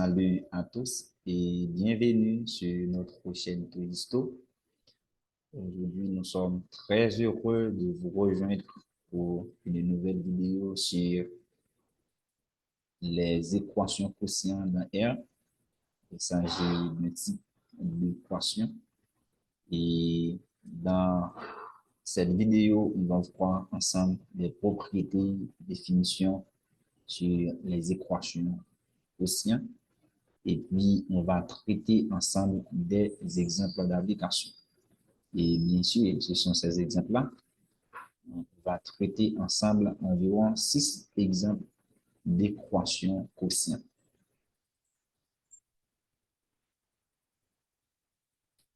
Salut à tous et bienvenue sur notre chaîne Twisto. Aujourd'hui, nous sommes très heureux de vous rejoindre pour une nouvelle vidéo sur les équations quotients dans R. Il s'agit d'un type d'équation. Et dans cette vidéo, on va voir ensemble les propriétés, définitions sur les équations quotients. Et puis, on va traiter ensemble des exemples d'application. Et bien sûr, ce sont ces exemples-là. On va traiter ensemble environ 6 exemples d'équations quotients.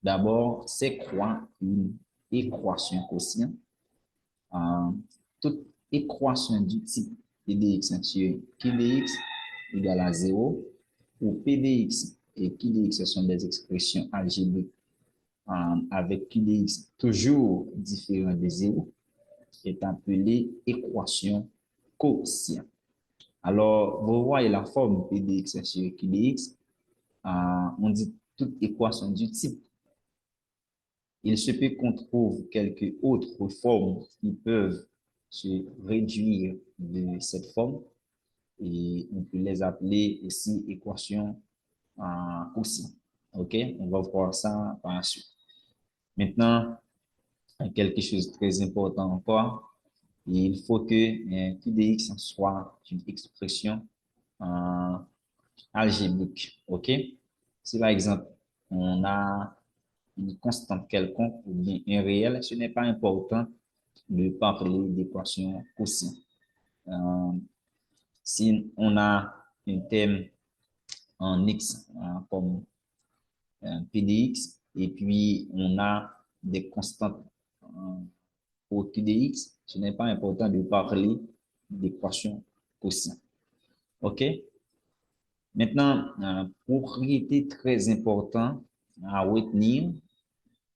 D'abord, c'est quoi une équation quotient? Toute équation du type PDX sur QDX égale à 0, ou PDX et QDX, ce sont des expressions algébriques avec QDX toujours différent de 0, est appelée équation quotient. Alors, vous voyez la forme PDX sur QDX, on dit toute équation du type. Il se peut qu'on trouve quelques autres formes qui peuvent se réduire de cette forme et on peut les appeler aussi équations quotient. OK? On va voir ça par la suite. Maintenant, quelque chose de très important encore, il faut que QDX soit une expression algébrique. OK? Si par exemple, on a une constante quelconque ou bien un réel, ce n'est pas important de parler d'équation quotient. Si on a un thème en x comme PDX et puis on a des constantes pour QDX, ce n'est pas important de parler d'équation quotient. OK? Maintenant, propriété très importante à retenir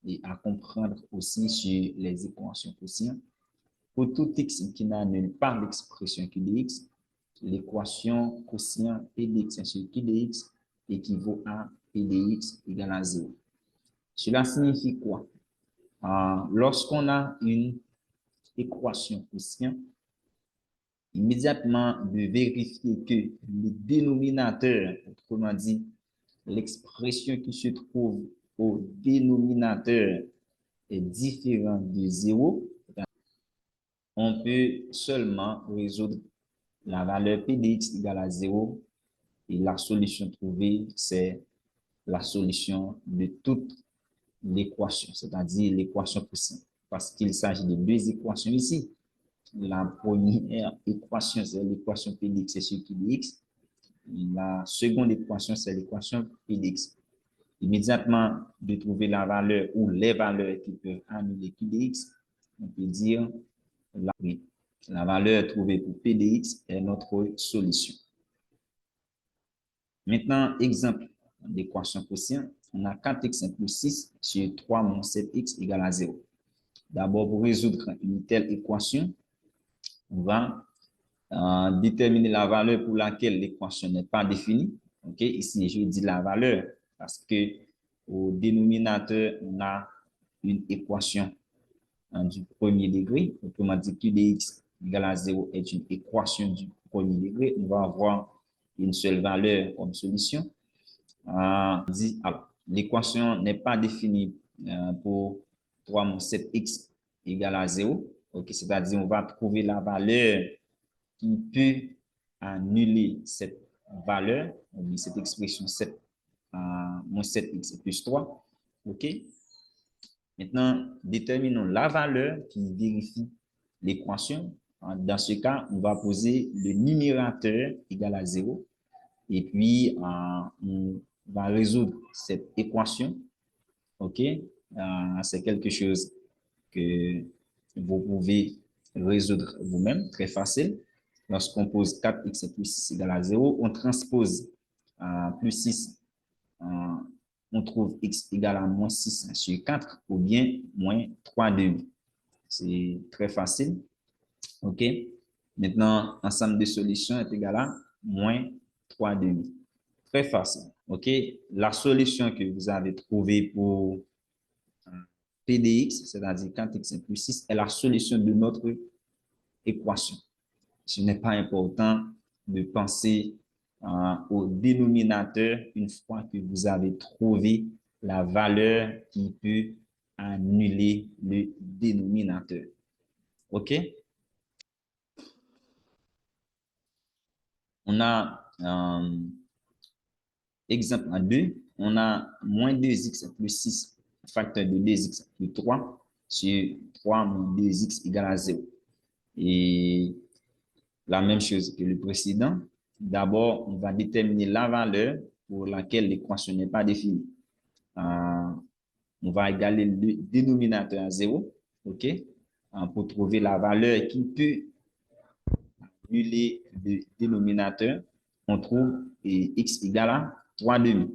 et à comprendre aussi sur les équations quotient. Pour tout x qui n'annule pas l'expression QDX, l'équation quotient PDX sur QDX équivaut à PDX égale à 0. Cela signifie quoi? Lorsqu'on a une équation quotient, immédiatement de vérifier que le dénominateur, autrement dit, l'expression qui se trouve au dénominateur est différent de 0, on peut seulement résoudre la valeur PDX égale à 0 et la solution trouvée, c'est la solution de toute l'équation, c'est-à-dire l'équation quotient. Parce qu'il s'agit de deux équations ici. La première équation, c'est l'équation PDX sur QDX. La seconde équation, c'est l'équation PDX. Immédiatement, de trouver la valeur ou les valeurs qui peuvent annuler QDX, on peut dire la valeur trouvée pour PDX est notre solution. Maintenant, exemple d'équation quotient, on a 4x plus 6 sur 3 moins 7x égale à 0. D'abord, pour résoudre une telle équation, on va déterminer la valeur pour laquelle l'équation n'est pas définie. Okay? Ici, je dis la valeur parce que au dénominateur, on a une équation du premier degré. Autrement dit, QDX égale à 0 est une équation du premier degré. On va avoir une seule valeur comme solution. L'équation n'est pas définie pour 3 moins 7x égale à 0. Okay? C'est-à-dire, on va trouver la valeur qui peut annuler cette valeur, cette expression 7 moins 7x plus 3. OK? Maintenant, déterminons la valeur qui vérifie l'équation. Dans ce cas, on va poser le numérateur égal à 0. Et puis, on va résoudre cette équation. OK? C'est quelque chose que vous pouvez résoudre vous-même, très facile. Lorsqu'on pose 4x plus 6 égale à 0, on transpose plus 6, on trouve x égale à moins 6 sur 4 ou bien moins 3 demi. C'est très facile. OK? Maintenant, ensemble de solutions est égal à moins 3 demi. Très facile. OK? La solution que vous avez trouvée pour P de x, c'est-à-dire 4x plus 6, est la solution de notre équation. Ce n'est pas important de penser au dénominateur une fois que vous avez trouvé la valeur qui peut annuler le dénominateur. OK? On a exemple en 2, on a moins 2x plus 6, facteur de 2x plus 3 sur 3 moins 2x égale à 0. Et la même chose que le précédent. D'abord, on va déterminer la valeur pour laquelle l'équation n'est pas définie. On va égaler le dénominateur à 0, OK? Pour trouver la valeur qui peut annuler le dénominateur, on trouve x égale à 3 demi.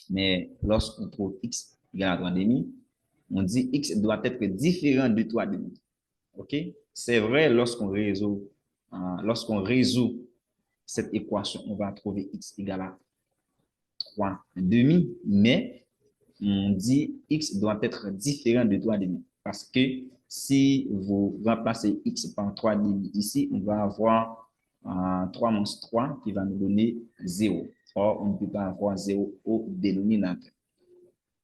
Mais lorsqu'on trouve x égale à 3 demi, on dit x doit être différent de 3 demi. OK? C'est vrai lorsqu'on résout cette équation, on va trouver x égale à 3 demi, mais on dit x doit être différent de 3 demi. Parce que si vous remplacez x par 3 demi ici, on va avoir 3 moins 3 qui va nous donner 0. Or, on ne peut pas avoir 0 au dénominateur.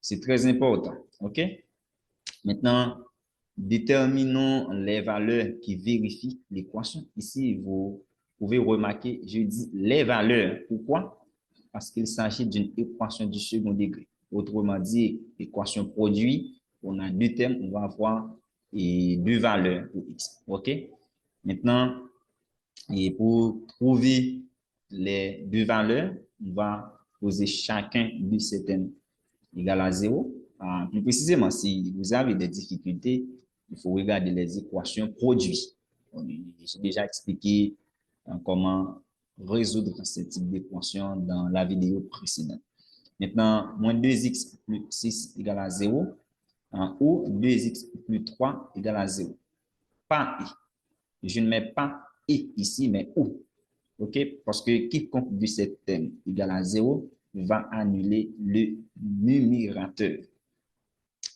C'est très important. OK? Maintenant, déterminons les valeurs qui vérifient l'équation. Ici, vous pouvez remarquer, je dis les valeurs. Pourquoi? Parce qu'il s'agit d'une équation du second degré. Autrement dit, équation produit, on a deux termes, on va avoir deux valeurs pour x. OK? Maintenant, et pour trouver les deux valeurs, on va poser chacun de ces termes égal à 0. Plus précisément, si vous avez des difficultés, il faut regarder les équations produits. J'ai déjà expliqué comment résoudre ce type d'équation dans la vidéo précédente. Maintenant, moins 2x plus 6 égale à 0 ou 2x plus 3 égale à 0. Pas i. Je ne mets pas i ici, mais ou. OK? Parce que quiconque de ces termes égale à 0 va annuler le numérateur.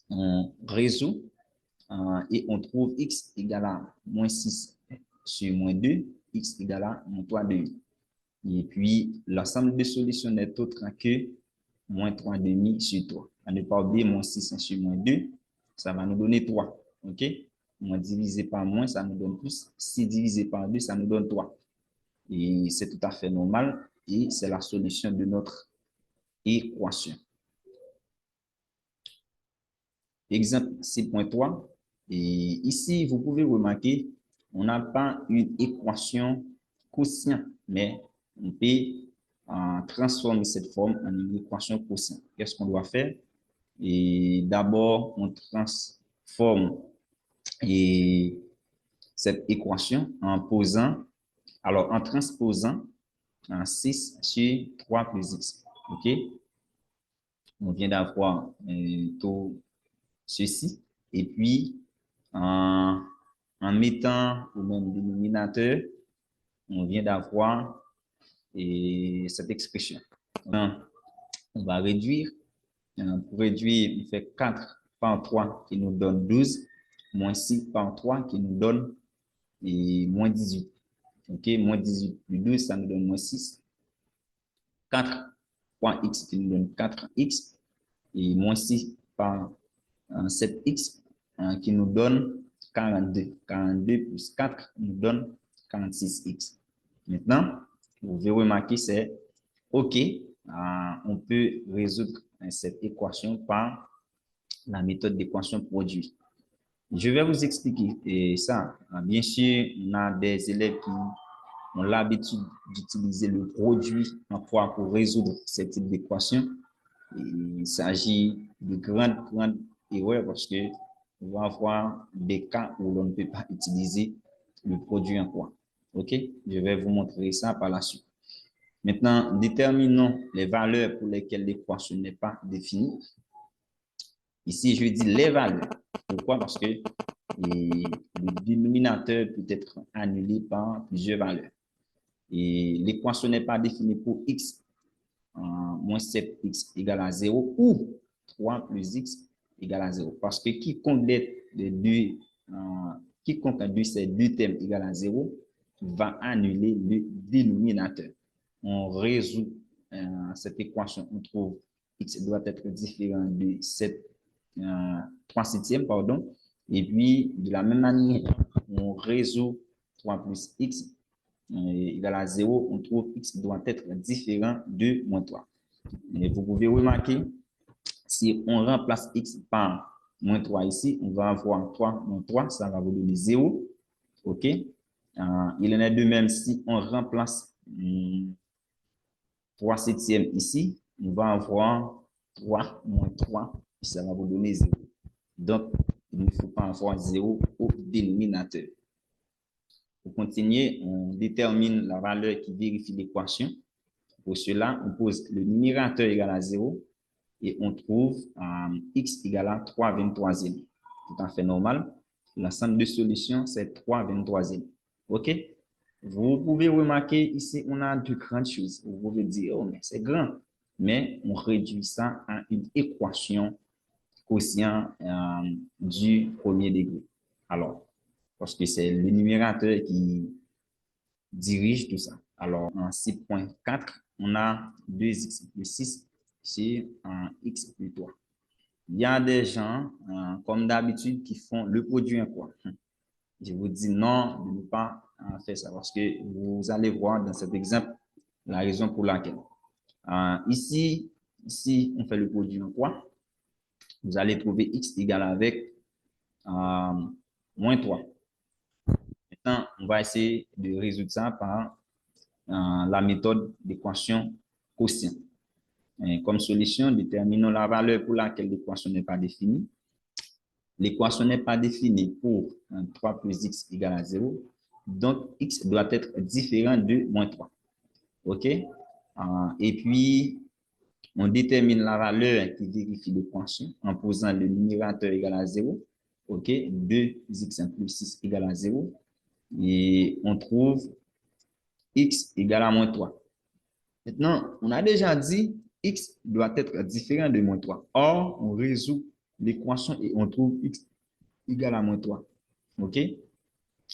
On résout et on trouve x égale à moins 6 sur moins 2, x égale à moins 3 demi. Et puis, l'ensemble de solutions n'est autre que moins 3 demi sur 3. À ne pas oublier, moins 6 sur moins 2, ça va nous donner 3. OK? Moins divisé par moins, ça nous donne plus. 6 divisé par 2, ça nous donne 3. Et c'est tout à fait normal. Et c'est la solution de notre équation. Exemple 6.3. Et ici, vous pouvez remarquer, on n'a pas une équation quotient, mais on peut transformer cette forme en une équation quotient. Qu'est-ce qu'on doit faire? Et d'abord, on transforme cette équation en transposant 6 sur 3 plus x. OK? On vient d'avoir tout ceci. Et puis, en mettant au même dénominateur, on vient d'avoir cette expression. Donc, on va réduire. Pour réduire, on fait 4 par 3 qui nous donne 12, moins 6 par 3 qui nous donne moins 18. OK, moins 18 plus 12, ça nous donne moins 6. 4 fois x qui nous donne 4x et moins 6 par 7x qui nous donne 42. 42 plus 4 nous donne 46x. Maintenant, vous pouvez remarquer, c'est OK. On peut résoudre cette équation par la méthode d'équation produit. Je vais vous expliquer ça. Bien sûr, on a des élèves qui ont l'habitude d'utiliser le produit en fois pour résoudre ce type d'équation. Il s'agit de grandes erreurs parce que on va avoir des cas où l'on ne peut pas utiliser le produit en quoi. OK? Je vais vous montrer ça par la suite. Maintenant, déterminons les valeurs pour lesquelles l'équation n'est pas définie. Ici, je dis les valeurs. Pourquoi? Parce que le dénominateur peut être annulé par plusieurs valeurs. Et l'équation n'est pas définie pour x moins 7x égale à 0 ou 3 plus x égale à 0. Parce que quiconque de ces deux termes égale à 0 va annuler le dénominateur. On résout cette équation, on trouve x doit être différent de 3 septièmes, pardon. Et puis, de la même manière, on résout 3 plus x égale à 0, on trouve x doit être différent de moins 3. Et vous pouvez remarquer, si on remplace x par moins 3 ici, on va avoir 3 moins 3, ça va vous donner 0. OK? Il en est de même si on remplace 3 septièmes ici, on va avoir 3 moins 3, ça va vous donner 0. Donc, il ne faut pas avoir 0 au dénominateur. Pour continuer, on détermine la valeur qui vérifie l'équation. Pour cela, on pose le numérateur égal à 0 et on trouve x égale à 3 23e. Tout à fait normal. L'ensemble de solutions, c'est 3 23e. OK? Vous pouvez remarquer ici, on a de grandes choses. Vous pouvez dire, oh, mais c'est grand. Mais on réduit ça à une équation quotient du premier degré. Alors, parce que c'est le numérateur qui dirige tout ça. Alors, en 6.4, on a 2x plus 6 sur x plus 3. Il y a des gens, comme d'habitude, qui font le produit en quoi. Je vous dis non de ne pas faire ça parce que vous allez voir dans cet exemple la raison pour laquelle. Ici, on fait le produit en quoi. Vous allez trouver x égale avec moins 3. Maintenant, on va essayer de résoudre ça par la méthode d'équation quotient. Comme solution, déterminons la valeur pour laquelle l'équation n'est pas définie. L'équation n'est pas définie pour 3 plus x égale à 0. Donc, x doit être différent de moins 3. OK? Et puis, on détermine la valeur qui vérifie l'équation en posant le numérateur égal à 0. OK? 2x plus 6 égale à 0. Et on trouve x égale à moins 3. Maintenant, on a déjà dit x doit être différent de moins 3. Or, on résout l'équation et on trouve x égale à moins 3. OK?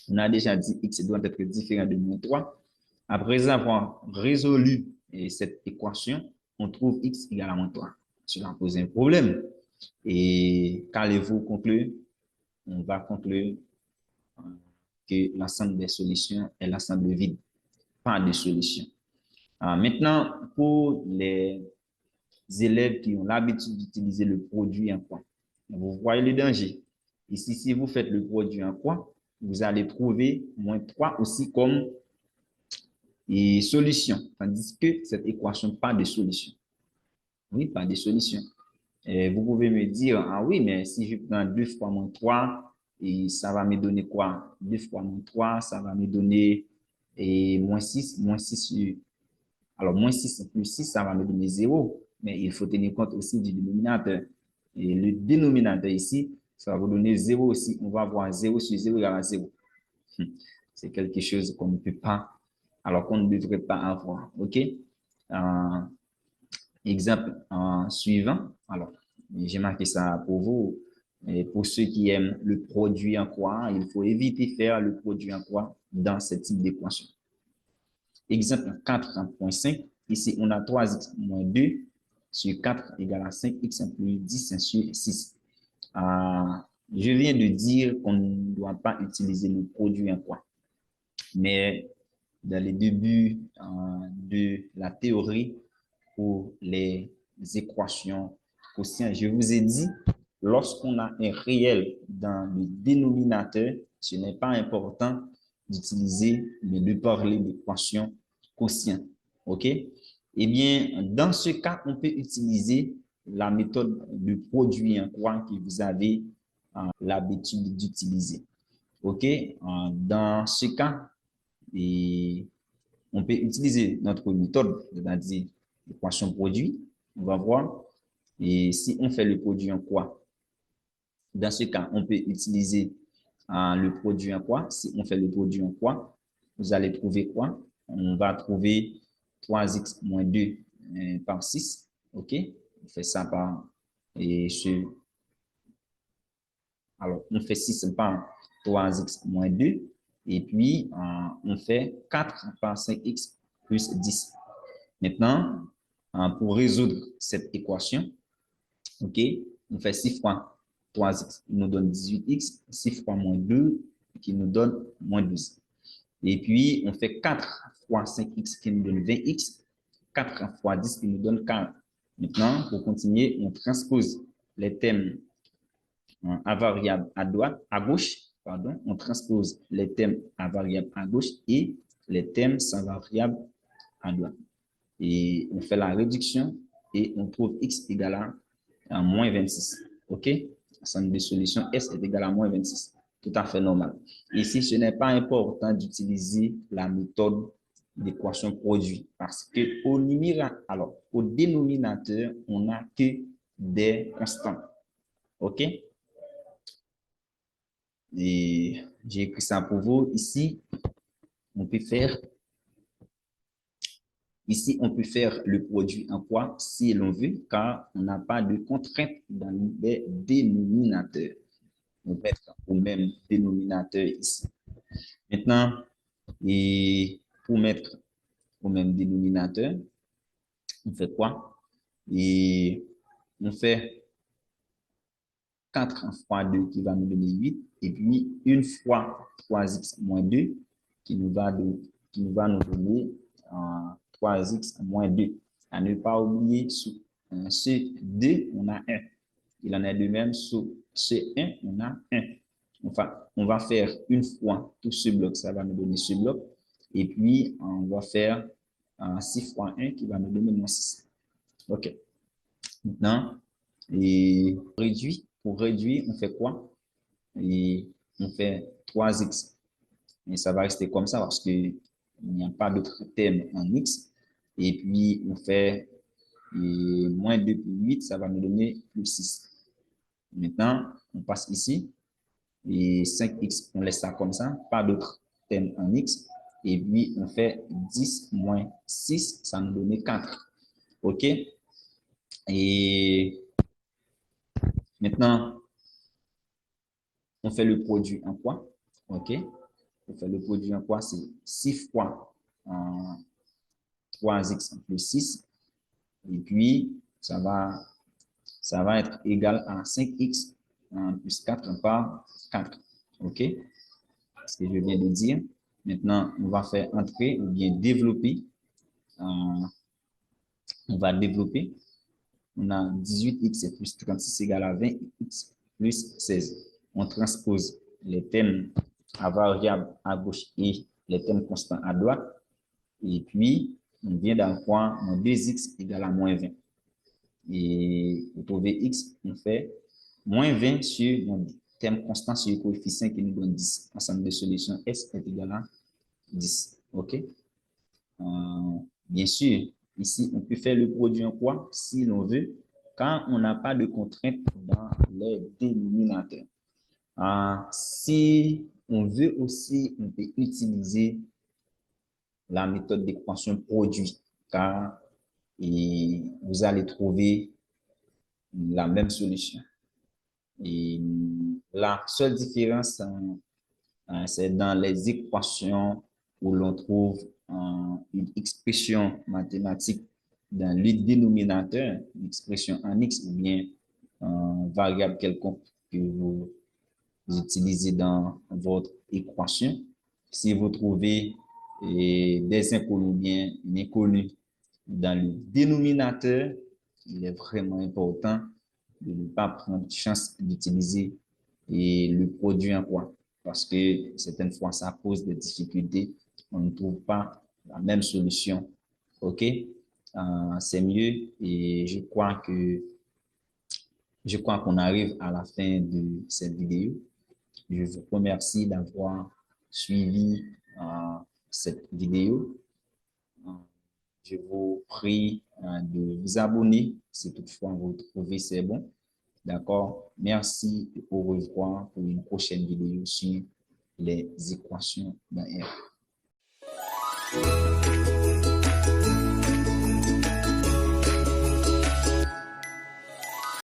On a déjà dit x doit être différent de moins 3. Après avoir résolu cette équation, on trouve x égale à moins 3. Cela pose un problème. Et qu'allez-vous conclure? On va conclure que l'ensemble des solutions est l'ensemble vide. Pas de solution. Maintenant, pour les élèves qui ont l'habitude d'utiliser le produit en quoi, vous voyez le danger. Ici, si vous faites le produit en quoi, vous allez trouver moins 3 aussi comme solution, tandis que cette équation, pas de solution. Oui, pas de solution. Et vous pouvez me dire, ah oui, mais si je prends 2 fois moins 3, et ça va me donner quoi? 2 fois moins 3, ça va me donner moins 6, alors, moins 6 plus 6, ça va me donner 0. Mais il faut tenir compte aussi du dénominateur. Et le dénominateur ici, ça va vous donner 0 aussi. On va avoir 0 sur 0 égale à 0. C'est quelque chose qu'on ne peut pas, alors qu'on ne devrait pas avoir. OK? Exemple suivant. Alors, j'ai marqué ça pour vous. Et pour ceux qui aiment le produit en quoi, il faut éviter de faire le produit en quoi dans ce type d'équation. Exemple 4.5. Ici, on a 3x moins 2 sur 4 égale à 5x plus 10 sur 6. Je viens de dire qu'on ne doit pas utiliser le produit en quoi. Mais dans les débuts de la théorie pour les équations quotients, je vous ai dit, lorsqu'on a un réel dans le dénominateur, ce n'est pas important d'utiliser, mais de parler d'équations quotient. OK? Eh bien, dans ce cas, on peut utiliser la méthode de produit en quoi que vous avez l'habitude d'utiliser. OK? Dans ce cas, on peut utiliser notre méthode, c'est-à-dire l'équation produit. On va voir. Et si on fait le produit en quoi? Dans ce cas, on peut utiliser le produit en quoi? Si on fait le produit en quoi? Vous allez trouver quoi? On va trouver 3x moins 2 par 6. OK? On fait ça par... Alors, on fait 6 par 3x moins 2. Et puis, on fait 4 par 5x plus 10. Maintenant, pour résoudre cette équation, OK, on fait 6 fois 3x qui nous donne 18x, 6 fois moins 2 qui nous donne moins 12. Et puis, on fait 4 fois 5x qui nous donne 20x, 4 fois 10 qui nous donne 40. Maintenant, pour continuer, on transpose les termes à variable à droite, à gauche, pardon, on transpose les termes à variable à gauche et les termes sans variable à droite. Et on fait la réduction et on trouve x égale à moins 26. OK? Ensemble de solutions, S est égal à moins 26. Tout à fait normal. Ici, ce n'est pas important d'utiliser la méthode d'équation produit parce que au dénominateur, on n'a que des constants. OK? Et j'ai écrit ça pour vous. Ici, on peut faire le produit en quoi si l'on veut, car on n'a pas de contrainte dans les dénominateurs. On peut mettre au même dénominateur ici. Maintenant, et pour mettre au même dénominateur, on fait quoi? Et on fait 4 fois 2 qui va nous donner 8, et puis 1 fois 3x moins 2 qui nous va nous donner 3x moins 2. À ne pas oublier, sous ce 2, on a 1. Il en est de même, sous ce 1, on a 1. Enfin, on va faire une fois tout ce bloc, ça va nous donner ce bloc. Et puis, on va faire 6 fois 1 qui va nous donner moins 6. OK. Maintenant, et pour réduire, on fait quoi? Et on fait 3x. Et ça va rester comme ça parce qu'il n'y a pas d'autre terme en x. Et puis, on fait moins 2 plus 8, ça va nous donner plus 6. Maintenant, on passe ici. Et 5x, on laisse ça comme ça, pas d'autre terme en x. Et puis, on fait 10 moins 6, ça nous donne 4. OK? Et maintenant, on fait le produit en quoi? OK? On fait le produit en quoi? C'est 6 fois 3x plus 6. Et puis, ça va être égal à 5x plus 4 par 4. OK? Ce que je viens de dire. Maintenant, on va faire entrer ou bien développer. On va développer. On a 18x plus 36 égale à 20x plus 16. On transpose les termes à variable à gauche et les termes constants à droite. Et puis, on vient d'avoir 2x égale à moins 20. Et pour trouver x, on fait moins 20 sur mon terme constant sur le coefficient qui nous donne 10. Ensemble de solutions, S est égal à 10. OK? Bien sûr, ici, on peut faire le produit en quoi si l'on veut, quand on n'a pas de contrainte dans les dénominateurs. Si on veut aussi, on peut utiliser la méthode d'équation produit, car vous allez trouver la même solution. Et la seule différence, c'est dans les équations où l'on trouve une expression mathématique dans le dénominateur, une expression en x ou bien variable quelconque que vous utilisez dans votre équation. Si vous trouvez des inconnus bien inconnus dans le dénominateur, il est vraiment important de ne pas prendre chance d'utiliser le produit en quoi. Parce que certaines fois, ça pose des difficultés. On ne trouve pas la même solution. OK? C'est mieux et je crois qu'on arrive à la fin de cette vidéo. Je vous remercie d'avoir suivi cette vidéo. Je vous prie de vous abonner si toutefois vous trouvez c'est bon. D'accord? Merci et au revoir pour une prochaine vidéo sur les équations d'un R.